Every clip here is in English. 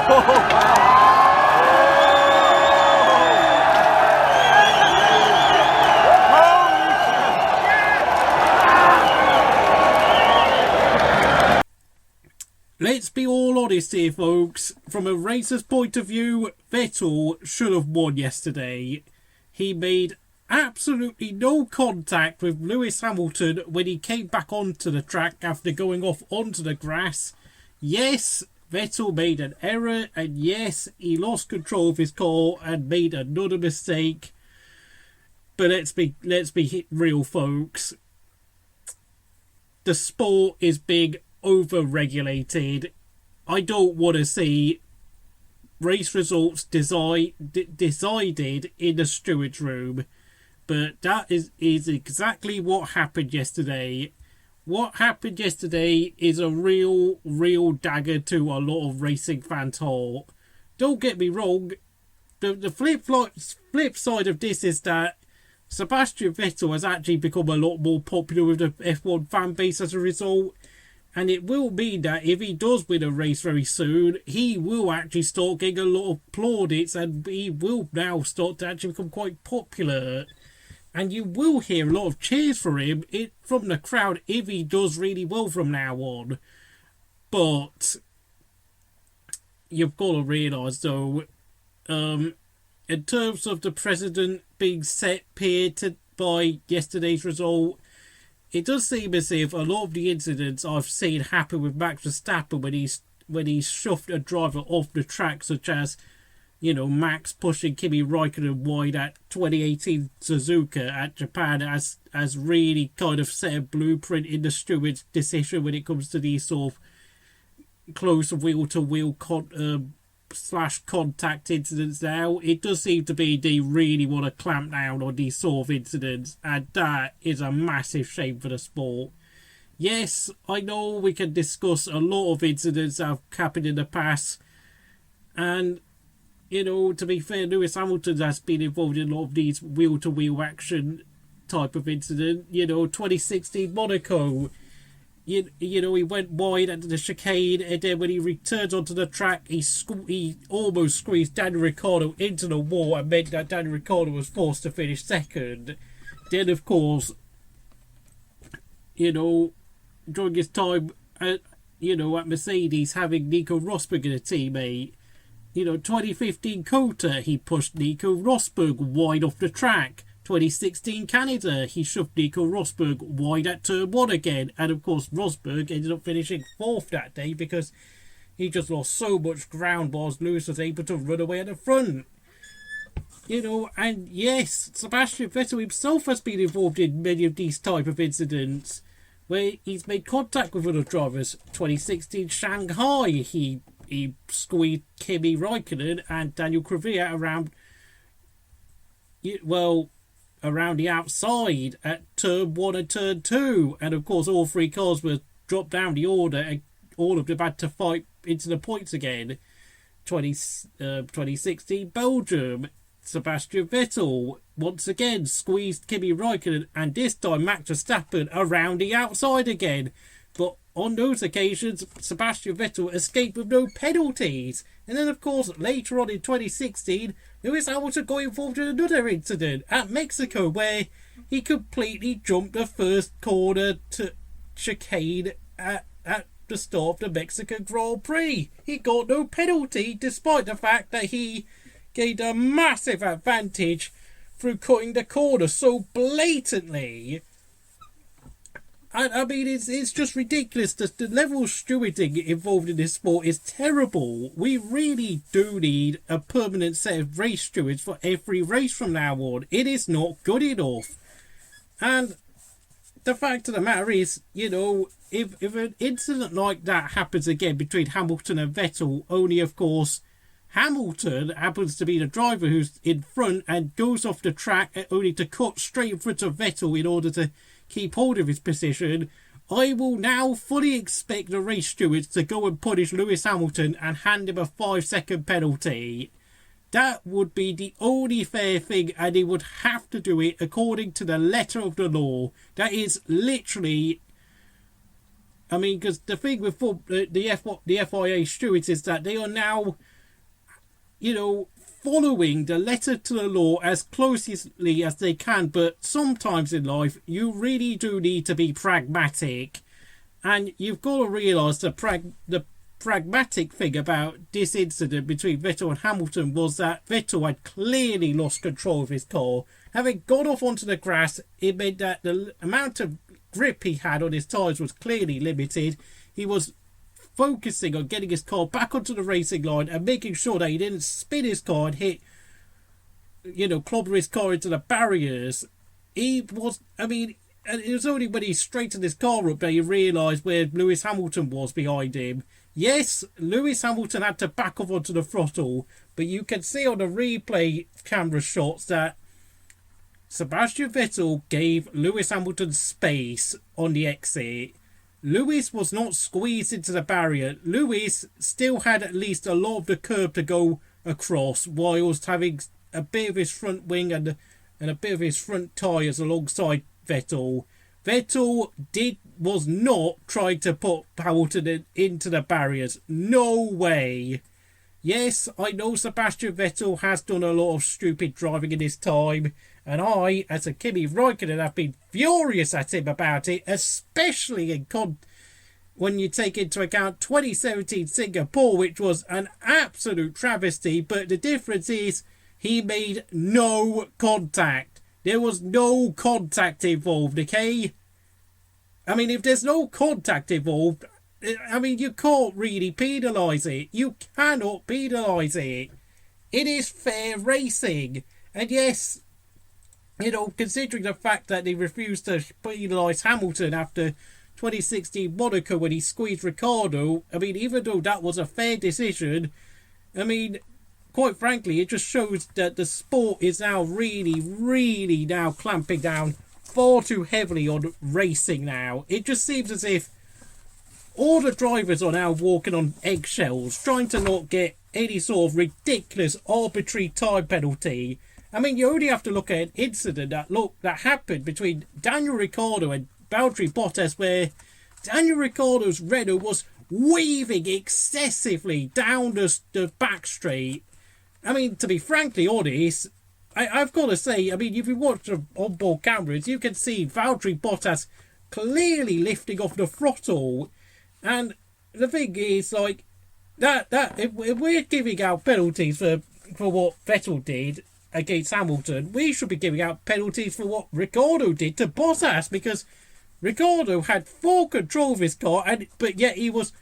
Let's be all honest here, folks. From a racer's point of view, Vettel should have won yesterday. He made absolutely no contact with Lewis Hamilton when he came back onto the track after going off onto the grass. Yes, Vettel made an error, and yes, he lost control of his car and made another mistake. But let's be real, folks. The sport is being over-regulated. I don't want to see race results decided in the stewards room, but that is exactly what happened yesterday. What happened yesterday is a real dagger to a lot of racing fans' heart. Don't get me wrong, the flip side of this is that Sebastian Vettel has actually become a lot more popular with the F1 fan base as a result. And it will mean that if he does win a race very soon, he will actually start getting a lot of plaudits, and he will now start to actually become quite popular. And you will hear a lot of cheers for him from the crowd if he does really well from now on. But you've got to realise, though, in terms of the precedent being set here by yesterday's result, it does seem as if a lot of the incidents I've seen happen with Max Verstappen when he's shoved a driver off the track, such as, Max pushing Kimi Raikkonen wide at 2018 Suzuka at Japan, has really kind of set a blueprint in the steward's decision when it comes to these sort of close wheel-to-wheel contact incidents now. It does seem to be they really want to clamp down on these sort of incidents, and that is a massive shame for the sport. Yes, I know we can discuss a lot of incidents that have happened in the past, and to be fair, Lewis Hamilton has been involved in a lot of these wheel-to-wheel action type of incident. 2016 Monaco, he went wide at the chicane, and then when he returns onto the track, he almost squeezed Daniel Ricciardo into the wall, and meant that Daniel Ricciardo was forced to finish second. Then, of course, during his time at Mercedes, having Nico Rosberg as a teammate, 2015 Kota, he pushed Nico Rosberg wide off the track. 2016 Canada, he shoved Nico Rosberg wide at turn 1 again, and of course Rosberg ended up finishing 4th that day because he just lost so much ground whilst Lewis was able to run away at the front. And yes, Sebastian Vettel himself has been involved in many of these type of incidents where he's made contact with other drivers. 2016 Shanghai, he squeezed Kimi Raikkonen and Daniel Kvyat around the outside at turn 1 and turn 2, and of course all three cars were dropped down the order and all of them had to fight into the points again. 2016 Belgium, Sebastian Vettel once again squeezed Kimi Raikkonen, and this time Max Verstappen around the outside again. But on those occasions, Sebastian Vettel escaped with no penalties. And then, of course, later on in 2016, Lewis Hamilton got involved in another incident at Mexico where he completely jumped the first corner to chicane at the start of the Mexican Grand Prix. He got no penalty despite the fact that he gained a massive advantage through cutting the corner so blatantly. And I mean, it's just ridiculous. The level of stewarding involved in this sport is terrible. We really do need a permanent set of race stewards for every race from now on. It is not good enough. And the fact of the matter is, if an incident like that happens again between Hamilton and Vettel, only of course Hamilton happens to be the driver who's in front and goes off the track only to cut straight in front of Vettel in order to keep hold of his position, I will now fully expect the race stewards to go and punish Lewis Hamilton and hand him a 5-second penalty. That would be the only fair thing, and they would have to do it according to the letter of the law. That is literally... I mean, because the thing with the FIA stewards is that they are now following the letter to the law as closely as they can. But sometimes in life, you really do need to be pragmatic. And you've got to realise the pragmatic thing about this incident between Vettel and Hamilton was that Vettel had clearly lost control of his car. Having got off onto the grass, it meant that the amount of grip he had on his tyres was clearly limited. He was focusing on getting his car back onto the racing line and making sure that he didn't spin his car and hit, clobber his car into the barriers. And it was only when he straightened his car up that he realised where Lewis Hamilton was behind him. Yes, Lewis Hamilton had to back off onto the throttle, but you can see on the replay camera shots that Sebastian Vettel gave Lewis Hamilton space on the exit. Lewis was not squeezed into the barrier. Lewis still had at least a lot of the curb to go across, whilst having a bit of his front wing and a bit of his front tyres alongside Vettel. Vettel was not trying to put Hamilton into the barriers. No way. Yes, I know Sebastian Vettel has done a lot of stupid driving in his time, and I, as a Kimi Räikkönen, have been furious at him about it, especially when you take into account 2017 Singapore, which was an absolute travesty. But the difference is he made no contact. There was no contact involved, okay? I mean, if there's no contact involved, you can't really penalise it. You cannot penalise it. It is fair racing. And yes, considering the fact that they refused to penalise Hamilton after 2016 Monaco when he squeezed Ricciardo, even though that was a fair decision, quite frankly, it just shows that the sport is now really, really now clamping down far too heavily on racing now. It just seems as if all the drivers are now walking on eggshells, trying to not get any sort of ridiculous arbitrary time penalty. You only have to look at an incident that happened between Daniel Ricciardo and Valtteri Bottas, where Daniel Ricciardo's Renault was weaving excessively down the back straight. To be frankly honest, I've got to say, if you watch the onboard cameras, you can see Valtteri Bottas clearly lifting off the throttle. And the thing is, if we're giving out penalties for what Vettel did against Hamilton, we should be giving out penalties for what Ricciardo did to Bottas, because Ricciardo had full control of his car, but yet he was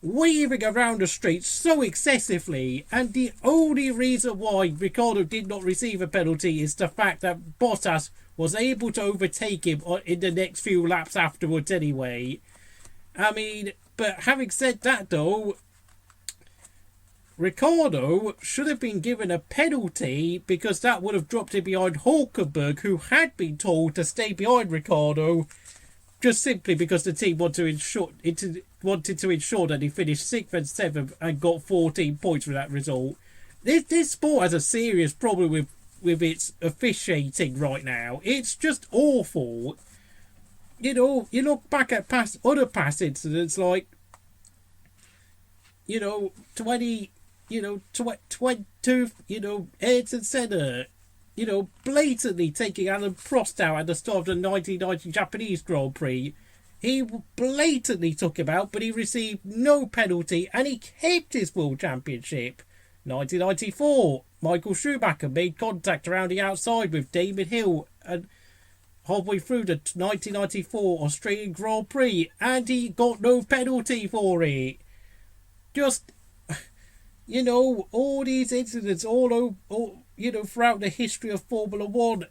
weaving around the straight so excessively, and the only reason why Ricciardo did not receive a penalty is the fact that Bottas was able to overtake him in the next few laps afterwards anyway. But having said that though, Ricciardo should have been given a penalty, because that would have dropped him behind Hulkenberg, who had been told to stay behind Ricciardo, just simply because the team wanted to ensure that he finished 6th and 7th and got 14 points for that result. This sport has a serious problem with its officiating right now. It's just awful. You look back at other past incidents like, Ayrton Senna, blatantly taking Alan Prost out at the start of the 1990 Japanese Grand Prix. He blatantly took him out, but he received no penalty and he kept his world championship. 1994, Michael Schumacher made contact around the outside with Damon Hill and halfway through the 1994 Australian Grand Prix, and he got no penalty for it. Just, all these incidents all throughout the history of Formula One.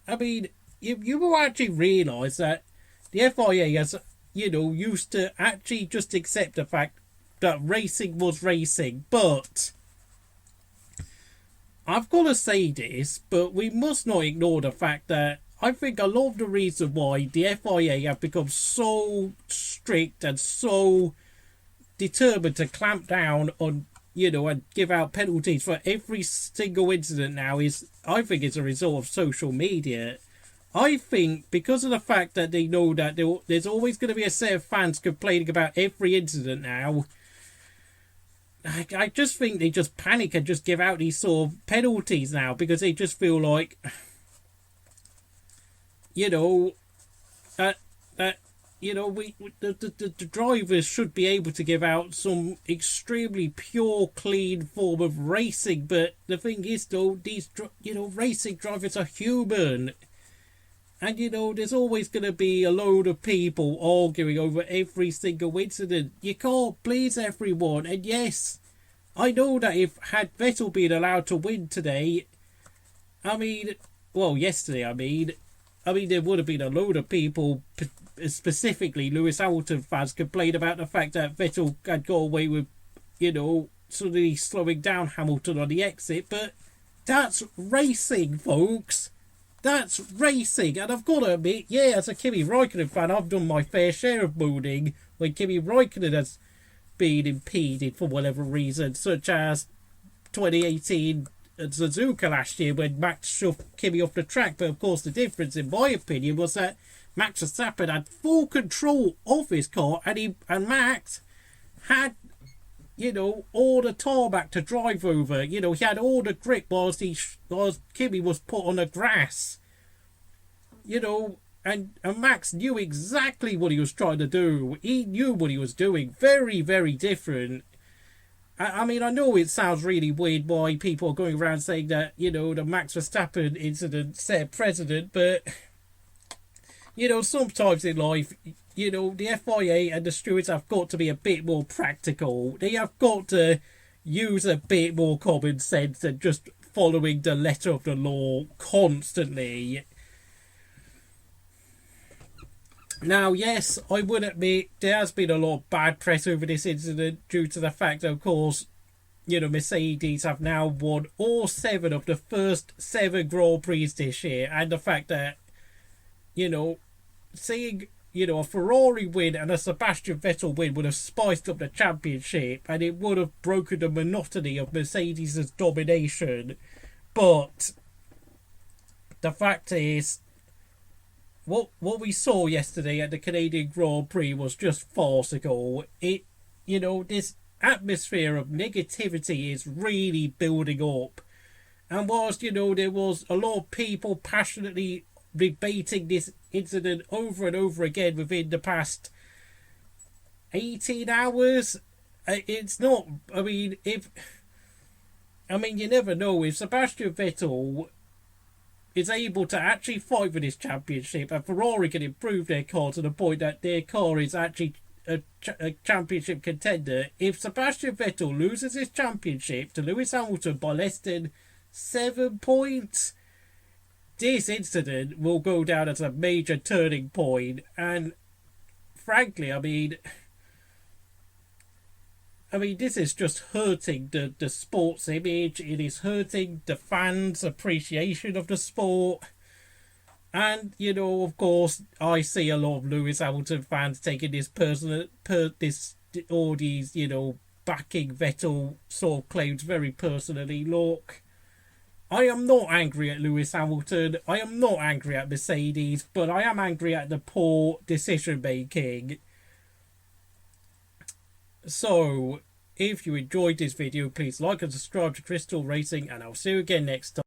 You will actually realise that the FIA has, used to actually just accept the fact that racing was racing. But I've got to say this, but we must not ignore the fact that I think a lot of the reason why the FIA have become so strict and so determined to clamp down on, and give out penalties for every single incident now is, I think, it's a result of social media. I think because of the fact that they know that there's always going to be a set of fans complaining about every incident now, I just think they just panic and just give out these sort of penalties now because they just feel like, you know, that the drivers should be able to give out some extremely pure, clean form of racing. But the thing is, though, these racing drivers are human. And, there's always going to be a load of people arguing over every single incident. You can't please everyone. And yes, I know that if had Vettel been allowed to win today, yesterday, there would have been a load of people, specifically Lewis Hamilton fans, complain about the fact that Vettel had got away with, suddenly slowing down Hamilton on the exit. But that's racing, folks. That's racing, and I've got to admit, as a Kimi Raikkonen fan, I've done my fair share of mooning when Kimi Raikkonen has been impeded for whatever reason, such as 2018 at Suzuka last year when Max shoved Kimi off the track. But of course, the difference, in my opinion, was that Max Verstappen had full control of his car, and Max had, all the tarmac to drive over. He had all the grip whilst Kimi was put on the grass. And Max knew exactly what he was trying to do. He knew what he was doing. Very, very different. I know it sounds really weird why people are going around saying that, the Max Verstappen incident set precedent, but, sometimes in life, the FIA and the stewards have got to be a bit more practical. They have got to use a bit more common sense than just following the letter of the law constantly. Now, yes, I would admit there has been a lot of bad press over this incident due to the fact that, of course, Mercedes have now won all 7 of the first 7 Grand Prix this year, and the fact that, seeing a Ferrari win and a Sebastian Vettel win would have spiced up the championship, and it would have broken the monotony of Mercedes' domination. But the fact is, what we saw yesterday at the Canadian Grand Prix was just farcical. This atmosphere of negativity is really building up. And whilst, there was a lot of people passionately debating this incident over and over again within the past 18 hours, it's not, you never know. If Sebastian Vettel is able to actually fight for this championship and Ferrari can improve their car to the point that their car is actually a championship contender, if Sebastian Vettel loses his championship to Lewis Hamilton by less than 7 points, this incident will go down as a major turning point. And frankly, this is just hurting the sport's image. It is hurting the fans' appreciation of the sport. And, of course, I see a lot of Lewis Hamilton fans taking this all these, backing Vettel sort of claims very personally. Look, I am not angry at Lewis Hamilton. I am not angry at Mercedes, but I am angry at the poor decision making. So, if you enjoyed this video, please like and subscribe to Crystal Racing, and I'll see you again next time.